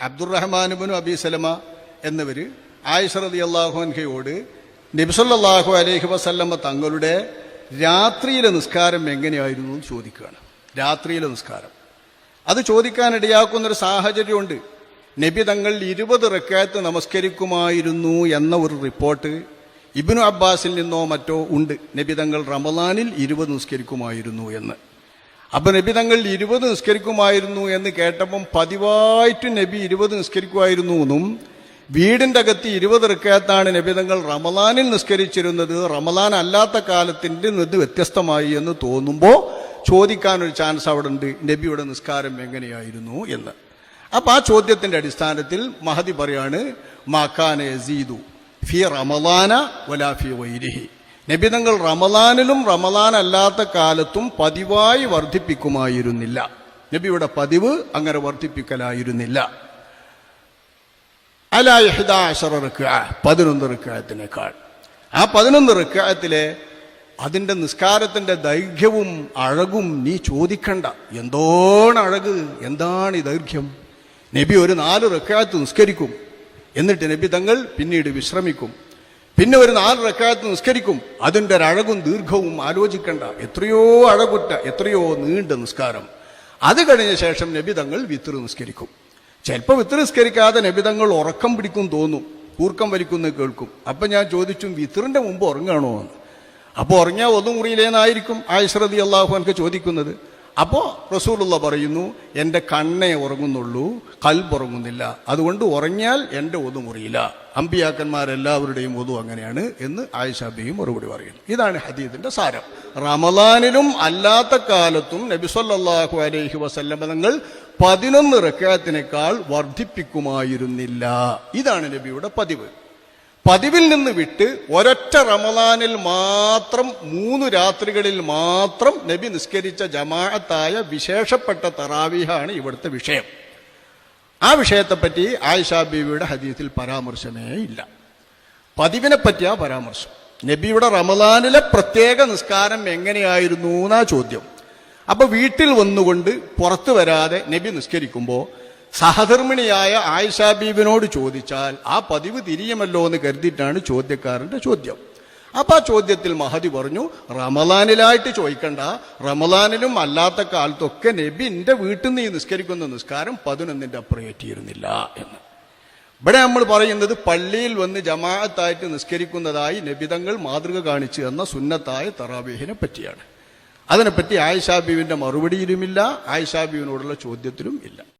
അബ്ദുറഹ്മാൻ ഇബ്നു അബീ സലമ എന്നിവർ ആയിഷ റളിയല്ലാഹു അൻഹയോട് നബി സല്ലല്ലാഹു അലൈഹി വസല്ലമ തങ്ങളുടെ രാത്രിയിലെ നിസ്കാരം എങ്ങനെയായിരുന്നു എന്ന് ചോദിക്കുകയാണ്. രാത്രിയിലെ നിസ്കാരം അത് ചോദിക്കാനിടയാക്കുന്നൊരു സാഹചര്യമുണ്ട്. നബി തങ്ങൾ 20 റക്അത്ത് നമസ്കരിക്കുമായിരുന്നു എന്ന ഒരു റിപ്പോർട്ട് ഇബ്നു അബ്ബാസിൽ നിന്നോ മറ്റോ ഉണ്ട്. നബി തങ്ങൾ റമളാനിൽ 20 നിസ്കരിക്കുമായിരുന്നു എന്ന്. അപ്പൊ നബി തങ്ങൾ 20 നിസ്കരിക്കുമായിരുന്നു എന്ന് കേട്ടപ്പം പതിവായിട്ട് നബി 20 നിസ്കരിക്കുമായിരുന്നു എന്നും വീടിന്റെ അകത്ത് 20 റക്അത്താണ് നബി തങ്ങൾ റമളാനിൽ നിസ്കരിച്ചിരുന്നത്, റമളാൻ അല്ലാത്ത കാലത്തിന്റെ ഇത് വ്യത്യസ്തമായി എന്ന് തോന്നുമ്പോൾ ചോദിക്കാനൊരു ചാൻസ് അവിടെ ഉണ്ട്, നബിയുടെ നിസ്കാരം എങ്ങനെയായിരുന്നു എന്ന്. അപ്പൊ ആ ചോദ്യത്തിന്റെ അടിസ്ഥാനത്തിൽ മഹദി പറയാണ്, മാക്കാന യസീദു ഫി റമളാന വലാ ഫി ഗൈരിഹി. നബി തങ്ങൾ റമളാനിലും റമളാൻ അല്ലാത്ത കാലത്തും പതിവായി വർദ്ധിപ്പിക്കുമായിരുന്നില്ല. നബിയുടെ പതിവ് അങ്ങനെ വർദ്ധിപ്പിക്കലായിരുന്നില്ല. അലാ 11 റക്അ, 11 റക്അത്തിനേക്കാൾ. ആ 11 റക്അത്തിലെ അതിന്റെ നിസ്കാരത്തിന്റെ ദൈർഘ്യവും അഴകും നീ ചോദിക്കണ്ട. എന്താണ് അഴക്, എന്താണ് ഈ ദൈർഘ്യം? നബി ഒരു 4 റക്അത്ത് നിസ്കരിക്കും, എന്നിട്ട് നബി തങ്ങൾ പിന്നീട് വിശ്രമിക്കും, പിന്നെ ഒരു 4 റക്അത്ത് നിസ്കരിക്കും. അതിന്റെ ഒരു അഴകും ദീർഘവും ആലോചിക്കണ്ട. എത്രയോ അഴകുറ്റ, എത്രയോ നീണ്ട നിസ്കാരം. അത് കഴിഞ്ഞ ശേഷം നബി തങ്ങൾ വിത്ർ നിസ്കരിക്കും. ചിലപ്പോൾ വിത്ർ നിസ്കരിക്കാതെ നബി തങ്ങൾ ഉറക്കം പിടിക്കും തോന്നും, കൂർക്കം വലിക്കുന്ന കേൾക്കും. അപ്പൊ ഞാൻ ചോദിച്ചു, വിത്റിന്റെ മുമ്പ് ഉറങ്ങാണോ എന്ന്. അപ്പോൾ ഉറങ്ങിയാൽ ഒന്നും മുറിയിലേന്നായിരിക്കും ആയിഷ റളിയല്ലാഹു അൻഹ ചോദിക്കുന്നത്. അപ്പോൾ റസൂലുള്ള പറയുന്നു, എൻ്റെ കണ്ണേ ഉറങ്ങുന്നുള്ളൂ, ഖൽബ് ഉറങ്ങുന്നില്ല, അതുകൊണ്ട് ഉറങ്ങിയാൽ എൻ്റെ ഒതു മുറിയില്ല. അമ്പിയാക്കന്മാരെല്ലാവരുടെയും ഒതു അങ്ങനെയാണ് എന്ന് ആയിഷ ബിയും മറുപടി പറയുന്നു. ഇതാണ് ഹദീസിന്റെ സാരം. റമളാനിലും അല്ലാത്ത കാലത്തും നബി സല്ലല്ലാഹു അലൈഹി വസല്ലം തങ്ങൾ 11 റക്അത്തിനേക്കാൾ വർദ്ധിപ്പിക്കുമായിരുന്നില്ല. ഇതാണ് നബിയുടെ പതിവ്. പതിവിൽ നിന്ന് വിട്ട് ഒരൊറ്റ റമളാനിൽ മാത്രം 3 രാത്രികളിൽ മാത്രം നബി നിസ്കരിച്ച ജമാഅത്തായ വിശേഷപ്പെട്ട തറാവീഹാണ് ഇവിടുത്തെ വിഷയം. ആ വിഷയത്തെപ്പറ്റി ആയിഷ ബീവിയുടെ ഹദീസിൽ പരാമർശമേ ഇല്ല. പതിവിനെ പറ്റിയാ പരാമർശം. നബിയുടെ റമളാനിലെ പ്രത്യേക നിസ്കാരം എങ്ങനെയായിരുന്നു എന്നാ ചോദ്യം. അപ്പൊ വീട്ടിൽ വന്നുകൊണ്ട് പുറത്തു വരാതെ നബി നിസ്കരിക്കുമ്പോൾ സഹധർമ്മിണിയായ ആയിഷ ബീബിനോട് ചോദിച്ചാൽ ആ പതിവ് തിരിയുമല്ലോ എന്ന് കരുതിയിട്ടാണ് ചോദ്യക്കാരന്റെ ചോദ്യം. അപ്പൊ ആ ചോദ്യത്തിൽ മഹദി പറഞ്ഞു, റമളാനിലായിട്ട് ചോദിക്കണ്ട, റമളാനിലും അല്ലാത്ത കാലത്തൊക്കെ നബി എന്റെ വീട്ടിൽ നിന്ന് ഈ നിസ്കരിക്കുന്ന നിസ്കാരം 11ന്റെ അപ്പുറം ഏറ്റിയിരുന്നില്ല എന്ന്. ഇവിടെ നമ്മൾ പറയുന്നത് പള്ളിയിൽ വന്ന് ജമാഅത്തായിട്ട് നിസ്കരിക്കുന്നതായി നബിതങ്ങൾ മാതൃക കാണിച്ചു എന്ന സുന്നത്തായ തറാവീഹിനെ പറ്റിയാണ്. അതിനെപ്പറ്റി ആയിഷ ബീവിന്റെ മറുപടിയിലുമില്ല, ആയിഷ ബീവിനോടുള്ള ചോദ്യത്തിലും ഇല്ല.